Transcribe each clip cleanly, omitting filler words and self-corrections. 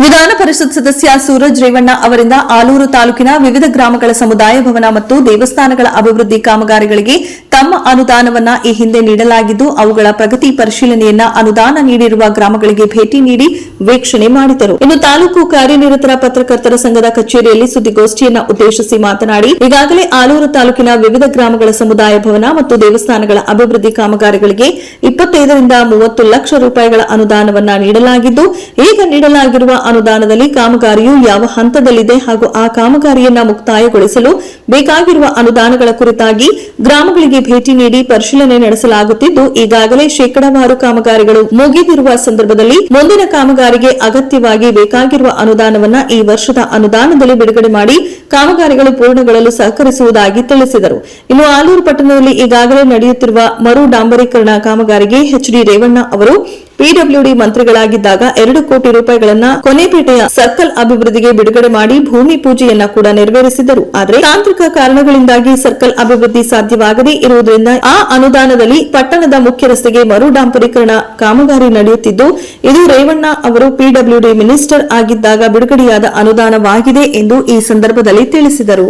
ವಿಧಾನ ಪರಿಷತ್ ಸದಸ್ಯ ಸೂರಜ್ ರೇವಣ್ಣ ಅವರಿಂದ ಆಲೂರು ತಾಲೂಕಿನ ವಿವಿಧ ಗ್ರಾಮಗಳ ಸಮುದಾಯ ಭವನ ಮತ್ತು ದೇವಸ್ಥಾನಗಳ ಅಭಿವೃದ್ಧಿ ಕಾಮಗಾರಿಗಳಿಗೆ ತಮ್ಮ ಅನುದಾನವನ್ನ ಈ ಹಿಂದೆ ನೀಡಲಾಗಿದ್ದು ಅವುಗಳ ಪ್ರಗತಿ ಪರಿಶೀಲನೆಯನ್ನ ಅನುದಾನ ನೀಡಿರುವ ಗ್ರಾಮಗಳಿಗೆ ಭೇಟಿ ನೀಡಿ ವೀಕ್ಷಣೆ ಮಾಡಿದರು. ಇನ್ನು ತಾಲೂಕು ಕಾರ್ಯನಿರತರ ಪತ್ರಕರ್ತರ ಸಂಘದ ಕಚೇರಿಯಲ್ಲಿ ಸುದ್ದಿಗೋಷ್ಠಿಯನ್ನ ಉದ್ದೇಶಿಸಿ ಮಾತನಾಡಿ, ಈಗಾಗಲೇ ಆಲೂರು ತಾಲೂಕಿನ ವಿವಿಧ ಗ್ರಾಮಗಳ ಸಮುದಾಯ ಭವನ ಮತ್ತು ದೇವಸ್ಥಾನಗಳ ಅಭಿವೃದ್ಧಿ ಕಾಮಗಾರಿಗಳಿಗೆ 25 ರಿಂದ 30 ಲಕ್ಷ ರೂಪಾಯಿಗಳ ಅನುದಾನವನ್ನ ನೀಡಲಾಗಿದ್ದು, ಈಗ ನೀಡಲಾಗಿರುವ ಅನುದಾನದಲ್ಲಿ ಕಾಮಗಾರಿಯು ಯಾವ ಹಂತದಲ್ಲಿದೆ ಹಾಗೂ ಆ ಕಾಮಗಾರಿಯನ್ನ ಮುಕ್ತಾಯಗೊಳಿಸಲು ಬೇಕಾಗಿರುವ ಅನುದಾನಗಳ ಕುರಿತಾಗಿ ಗ್ರಾಮಗಳಿಗೆ ಭೇಟಿ ನೀಡಿ ಪರಿಶೀಲನೆ ನಡೆಸಲಾಗುತ್ತಿದ್ದು, ಈಗಾಗಲೇ ಶೇಕಡಾವಾರು ಕಾಮಗಾರಿಗಳು ಮುಗಿದಿರುವ ಸಂದರ್ಭದಲ್ಲಿ ಮುಂದಿನ ಕಾಮಗಾರಿಗೆ ಅಗತ್ಯವಾಗಿ ಬೇಕಾಗಿರುವ ಅನುದಾನವನ್ನ ಈ ವರ್ಷದ ಅನುದಾನದಲ್ಲಿ ಬಿಡುಗಡೆ ಮಾಡಿ ಕಾಮಗಾರಿಗಳು ಪೂರ್ಣಗೊಳ್ಳಲು ಸಹಕರಿಸುವುದಾಗಿ ತಿಳಿಸಿದರು. ಇನ್ನು ಆಲೂರು ಪಟ್ಟಣದಲ್ಲಿ ಈಗಾಗಲೇ ನಡೆಯುತ್ತಿರುವ ಮರು ಡಾಂಬರೀಕರಣ ಕಾಮಗಾರಿಗೆ ಎಚ್.ಡಿ. ರೇವಣ್ಣ ಅವರು ಪಿಡಬ್ಲ್ಯೂಡಿ ಮಂತ್ರಿಗಳಾಗಿದ್ದಾಗ 2 ಕೋಟಿ ರೂಪಾಯಿಗಳನ್ನ ಕೊನೆಪೇಟೆಯ ಸರ್ಕಲ್ ಅಭಿವೃದ್ಧಿಗೆ ಬಿಡುಗಡೆ ಮಾಡಿ ಭೂಮಿ ಪೂಜೆಯನ್ನ ಕೂಡ ನೆರವೇರಿಸಿದರು. ಆದರೆ ತಾಂತ್ರಿಕ ಕಾರಣಗಳಿಂದಾಗಿ ಸರ್ಕಲ್ ಅಭಿವೃದ್ಧಿ ಸಾಧ್ಯವಾಗದೇ ಇರುವುದರಿಂದ ಆ ಅನುದಾನದಲ್ಲಿ ಪಟ್ಟಣದ ಮುಖ್ಯ ರಸ್ತೆಗೆ ಮರು ಡಾಂಬರೀಕರಣ ಕಾಮಗಾರಿ ನಡೆಯುತ್ತಿದ್ದು, ಇದು ರೇವಣ್ಣ ಅವರು ಪಿಡಬ್ಲ್ಯೂಡಿ ಮಿನಿಸ್ಟರ್ ಆಗಿದ್ದಾಗ ಬಿಡುಗಡೆಯಾದ ಅನುದಾನವಾಗಿದೆ ಎಂದು ಈ ಸಂದರ್ಭದಲ್ಲಿ ತಿಳಿಸಿದರು.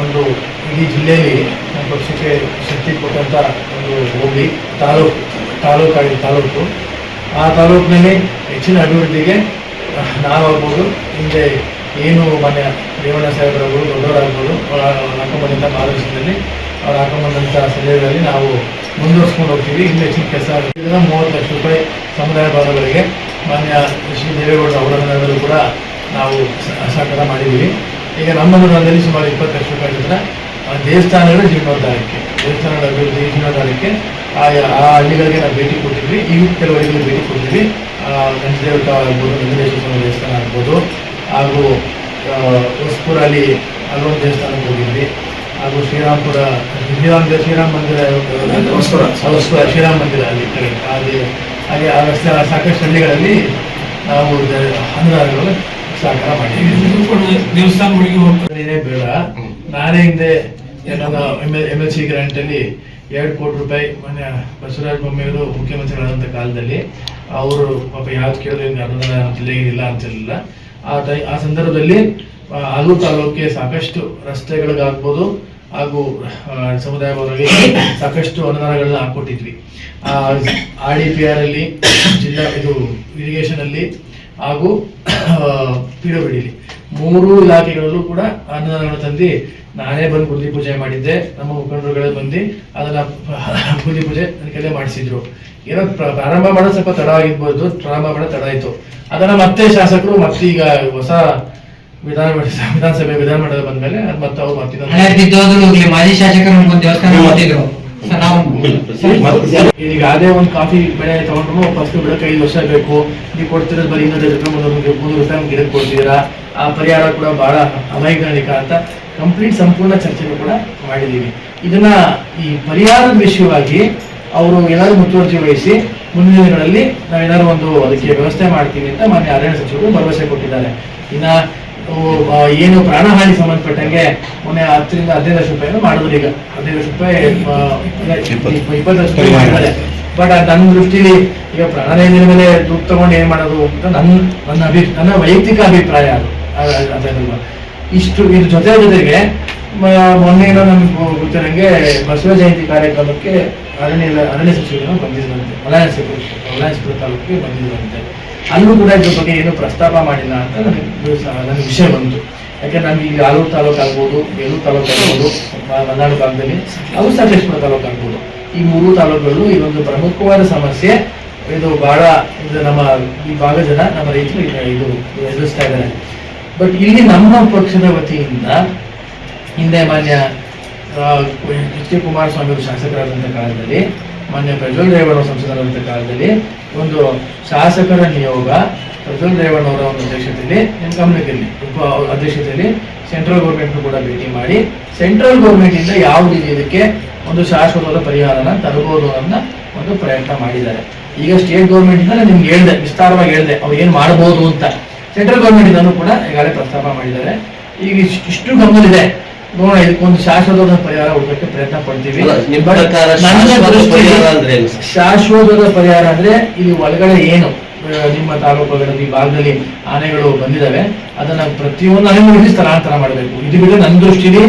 ಒಂದು ಇಡೀ ಜಿಲ್ಲೆಯಲ್ಲಿ ನಮ್ಮ ಪಕ್ಷಕ್ಕೆ ಶಕ್ತಿ ಕೊಟ್ಟಂಥ ಒಂದು ಹೋಬಳಿ ತಾಲೂಕು ಆ ತಾಲೂಕಿನಲ್ಲಿ ಹೆಚ್ಚಿನ ಅಭಿವೃದ್ಧಿಗೆ ನಾವಾಗ್ಬೋದು, ಹಿಂದೆ ಏನು ಮನೆ ರೇವಣ್ಣ ಸಾಹೇಬರಾಗ್ಬೋದು, ದೊಡ್ಡವರಾಗ್ಬೋದು, ಅವರ ಹಾಕೊಂಬಂದಂಥ ಮಾರ್ಗದರ್ಶನದಲ್ಲಿ ಅವ್ರು ಹಾಕೊಂಬಂದಂಥ ಸಲಹೆಗಳಲ್ಲಿ ನಾವು ಮುಂದುವರ್ಸ್ಕೊಂಡು ಹೋಗ್ತೀವಿ. ಇನ್ನೂ ಹೆಚ್ಚಿನ ಕೆಲಸ ಆಗುತ್ತೆ. 30 ಲಕ್ಷ ರೂಪಾಯಿ ಸಮುದಾಯ ಭವನಗಳಿಗೆ ಮಾನ್ಯ ಶ್ರೀ ದೇವೇಗೌಡರ ಅವರನ್ನು ಕೂಡ ನಾವು ಸಹಕಾರ ಮಾಡಿದ್ದೀವಿ. ಈಗ ನಮ್ಮ ಅನುದಾನದಲ್ಲಿ ಸುಮಾರು 20 ಲಕ್ಷ ರೂಪಾಯಿ ನಂತರ ದೇವಸ್ಥಾನಗಳ ಜೀರ್ಣೋದ್ಧಾರಕ್ಕೆ, ದೇವಸ್ಥಾನಗಳ ಅಭಿವೃದ್ಧಿ ಜೀರ್ಣೋದ್ಧಾರಕ್ಕೆ ಆ ಹಳ್ಳಿಗಳಿಗೆ ನಾವು ಭೇಟಿ ಕೊಟ್ಟಿದ್ವಿ. ಈಗ ಕೆಲವು ಹಳ್ಳಿಗಳಿಗೆ ಭೇಟಿ ಕೊಟ್ಟಿದ್ವಿ. ನಂಜದೇವತ ಆಗ್ಬೋದು, ನಂಜನೇಶ್ವರ ದೇವಸ್ಥಾನ ಆಗ್ಬೋದು, ಹಾಗೂ ಹೊಸಪುರಲ್ಲಿ ಅಲ್ಲೊಂದು ದೇವಸ್ಥಾನಕ್ಕೆ ಹೋಗಿದ್ವಿ. ಹಾಗೂ ಶ್ರೀರಾಮ ಮಂದಿರ ಶ್ರೀರಾಮ ಮಂದಿರ ಅಲ್ಲಿ ಹಾಗೆ ಸಾಕಷ್ಟು ಹಳ್ಳಿಗಳಲ್ಲಿ ನಾವು ಅನುದಾನಗಳು ಸಹಕಾರ ಮಾಡಿದ್ದೀವಿ. ದೇವಸ್ಥಾನಗಳಿಗೆ ಹೋಗ್ತಾನೆ ಬೇಡ. ನಾನೇ ಹಿಂದೆ MLC ಗ್ರಾಂಟ್ ಅಲ್ಲಿ 2 ಕೋಟಿ ರೂಪಾಯಿ ಮೊನ್ನೆ ಬಸವರಾಜ ಬೊಮ್ಮೆಯವರು ಮುಖ್ಯಮಂತ್ರಿಗಳಾದಂಥ ಕಾಲದಲ್ಲಿ ಅವರು ಪಾಪ ಯಾವ್ದು ಕೇಳಿದ್ರೆ ಅನುದಾನ ಜಿಲ್ಲೆಗಿಲ್ಲ ಅಂತಿರಲಿಲ್ಲ. ಆ ಸಂದರ್ಭದಲ್ಲಿ ಆಲೂರು ತಾಲೂಕಿಗೆ ಸಾಕಷ್ಟು ರಸ್ತೆಗಳಿಗಾಗ್ಬೋದು ಹಾಗೂ ಸಮುದಾಯ ಭವನಗಳಿಗೆ ಸಾಕಷ್ಟು ಅನುದಾನಗಳನ್ನ ಹಾಕೊಟ್ಟಿದ್ವಿ. RDPR ಅಲ್ಲಿ, ಜಿಲ್ಲಾ ಇರಿಗೇಷನ್ ಅಲ್ಲಿ ಹಾಗೂ ಪಿಡಬ್ಲ್ಯೂಡಿ 3 ಇಲಾಖೆಗಳಲ್ಲೂ ಕೂಡ ಅನುದಾನಗಳನ್ನು ತಂದು ನಾನೇ ಬಂದು ಬುದ್ಧಿ ಪೂಜೆ ಮಾಡಿದ್ದೆ. ನಮ್ಮ ಮುಖಂಡರುಗಳೇ ಬಂದು ಅದನ್ನ ಬುದ್ಧಿ ಪೂಜೆ ನನಗೆಲ್ಲ ಮಾಡಿಸಿದ್ರು. ಏನೋ ಪ್ರಾರಂಭ ಮಾಡೋದು ಸ್ವಲ್ಪ ತಡ ಆಗಿರ್ಬೋದು, ಪ್ರಾರಂಭ ಮಾಡೋದು ತಡ ಆಯ್ತು. ಅದನ್ನ ಮತ್ತೆ ಶಾಸಕರು ಮತ್ತೀಗ ಹೊಸ ವಿಧಾನಮಂಡಲ ಬಂದ್ಮೇಲೆ ಮತ್ತೆ ಅವ್ರು ಮಾಜಿ ಶಾಸಕರು ದೇವಸ್ಥಾನ ಈಗ ಅದೇ ಒಂದು ಕಾಫಿ ಬೆಳೆ ತಗೊಂಡ್ರು ಫಸ್ಟ್ ಬಿಡಕ್ಕೆ 5 ವರ್ಷ ಬೇಕು. ನೀವು ಕೊಡ್ತಿರೋದು ಬರೀ 300 ರೂಪಾಯಿ ಗಿಡಕ್ಕೆ ಕೊಡ್ತಿದ್ದೀರಾ. ಆ ಪರಿಹಾರ ಕೂಡ ಬಹಳ ಅವೈಜ್ಞಾನಿಕ ಅಂತ ಸಂಪೂರ್ಣ ಚರ್ಚೆನೂ ಕೂಡ ಮಾಡಿದ್ದೀವಿ. ಇದನ್ನ ಈ ಪರಿಹಾರದ ವಿಷಯವಾಗಿ ಅವರು ಏನಾದ್ರು ಮುತುವರ್ಜಿ ವಹಿಸಿ ಮುಂದಿನ ದಿನಗಳಲ್ಲಿ ನಾವೇನಾದ್ರು ಒಂದು ಅದಕ್ಕೆ ವ್ಯವಸ್ಥೆ ಮಾಡ್ತೀವಿ ಅಂತ ಮಾನ್ಯ ಅರಣ್ಯ ಸಚಿವರು ಭರವಸೆ ಕೊಟ್ಟಿದ್ದಾರೆ. ಇನ್ನ ಏನು ಪ್ರಾಣಹಾನಿ ಸಂಬಂಧಪಟ್ಟಂಗೆ ಮೊನ್ನೆ 10 ರಿಂದ 15 ಲಕ್ಷ ರೂಪಾಯಿ ಮಾಡಿದ್ರು. ಈಗ 15 ಲಕ್ಷ ರೂಪಾಯಿ 20 ಲಕ್ಷ ರೂಪಾಯಿ ಮಾಡಿದ್ದಾರೆ. ಬಟ್ ನನ್ನ ದೃಷ್ಟಿಲಿ ಈಗ ಪ್ರಾಣಹಾನಿ ಮೇಲೆ ದುಡ್ಡು ತಗೊಂಡು ಏನ್ ಮಾಡೋದು ಅಂತ ನನ್ನ ವೈಯಕ್ತಿಕ ಅಭಿಪ್ರಾಯ ಅದಲ್ಲ. ಇದ್ರ ಜೊತೆಗೆ ಮೊನ್ನೆ ನಮ್ಗೆ ಗೊತ್ತಿರಂಗೆ ಬಸವ ಜಯಂತಿ ಕಾರ್ಯಕ್ರಮಕ್ಕೆ ಅರಣ್ಯ ಸಚಿವರು ಬಂದಿದ್ರಂತೆ, ಹೊಲಾಯಸ್ಪುರ ತಾಲೂಕಿಗೆ ಬಂದಿದ್ರಂತೆ. ಅಲ್ಲೂ ಕೂಡ ಇದ್ರ ಬಗ್ಗೆ ಏನು ಪ್ರಸ್ತಾಪ ಮಾಡಿಲ್ಲ ಅಂತ ನನಗೆ ವಿಷಯ ಬಂತು. ಯಾಕಂದ್ರೆ ನಮ್ಗೆ ಈಗ ಆಲೂರು ತಾಲೂಕು ಆಗ್ಬೋದು, ಬೇಲೂರು ತಾಲೂಕು ಆಗ್ಬೋದು, ಮಲೆನಾಡು ಭಾಗದಲ್ಲಿ ಹಾಗೂ ಸಕಲೇಶ್ಪುರ ತಾಲೂಕು ಆಗ್ಬೋದು, ಈ 3 ತಾಲೂಕುಗಳು ಇದೊಂದು ಪ್ರಮುಖವಾದ ಸಮಸ್ಯೆ. ಇದು ಬಹಳ ನಮ್ಮ ಈ ಭಾಗದ ಜನ, ನಮ್ಮ ರೈತರು ಇದು ಎದುರಿಸ್ತಾ ಇದ್ದಾರೆ. ಬಟ್ ಇಲ್ಲಿ ನಮ್ಮ ಪಕ್ಷದ ವತಿಯಿಂದ ಹಿಂದೆ ಮಾನ್ಯ H.D. ಕುಮಾರಸ್ವಾಮಿ ಅವರು ಶಾಸಕರಾದಂಥ ಕಾಲದಲ್ಲಿ, ಮಾನ್ಯ ಪ್ರಜ್ವಲ್ ರೇವಣ್ಣ ಸಂಸದರಾದಂಥ ಕಾಲದಲ್ಲಿ ಒಂದು ಶಾಸಕರ ನಿಯೋಗ ಪ್ರಜ್ವಲ್ ರೇವಣ್ಣ ಅವರ ಒಂದು ಅಧ್ಯಕ್ಷತೆಯಲ್ಲಿ ಅಧ್ಯಕ್ಷತೆಯಲ್ಲಿ ಸೆಂಟ್ರಲ್ ಗೌರ್ಮೆಂಟ್ ಕೂಡ ಭೇಟಿ ಮಾಡಿ ಸೆಂಟ್ರಲ್ ಗೌರ್ಮೆಂಟ್ ಇಂದ ಯಾವ ರೀತಿ ಇದಕ್ಕೆ ಒಂದು ಶಾಶ್ವತವಾದ ಪರಿಹಾರನ ತರಬಹುದು ಅನ್ನೋ ಒಂದು ಪ್ರಯತ್ನ ಮಾಡಿದ್ದಾರೆ. ಈಗ ಸ್ಟೇಟ್ ಗೌರ್ಮೆಂಟ್ ಇಂದ ನಿಮ್ಗೆ ಹೇಳಿದೆ, ವಿಸ್ತಾರವಾಗಿ ಹೇಳಿದೆ ಅವ್ರು ಏನ್ ಮಾಡಬಹುದು ಅಂತ. ಸೆಂಟ್ರಲ್ ಗೌರ್ಮೆಂಟ್ ಇಂದನೂ ಕೂಡ ಈಗಾಗಲೇ ಪ್ರಸ್ತಾಪ ಮಾಡಿದ್ದಾರೆ. ಈಗ ಇಷ್ಟು ಗಮನವಿದೆ. ನೋಡೋಣ, ಇದಕ್ಕೊಂದು ಶಾಶ್ವತವಾದ ಪರಿಹಾರ ಹುಡುಕಕ್ಕೆ ಪ್ರಯತ್ನ ಪಡ್ತೀವಿ. ಅಲ್ಲ, ನಿಮ್ಮ ಪ್ರಕಾರ ನನ್ನ ಶಾಶ್ವತ ದೃಷ್ಟಿಯಲ್ಲಿ ಪರಿಹಾರ ಅಂದ್ರೆ ಏನು? ಶಾಶ್ವತವಾದ ಪರಿಹಾರ ಅಂದ್ರೆ ಇಲ್ಲಿ ಒಳಗಡೆ ಏನು ನಿಮ್ಮ ತಾಲೂಕುಗಳಲ್ಲಿ ಈ ಭಾಗದಲ್ಲಿ ಆನೆಗಳು ಬಂದಿದ್ದಾವೆ, ಅದನ್ನ ಪ್ರತಿಯೊಂದು ಆನೆಗಳಿಗೆ ಸ್ಥಳಾಂತರ ಮಾಡಬೇಕು. ಇದು ಬಿಟ್ಟರೆ ನನ್ನ ದೃಷ್ಟಿಲಿ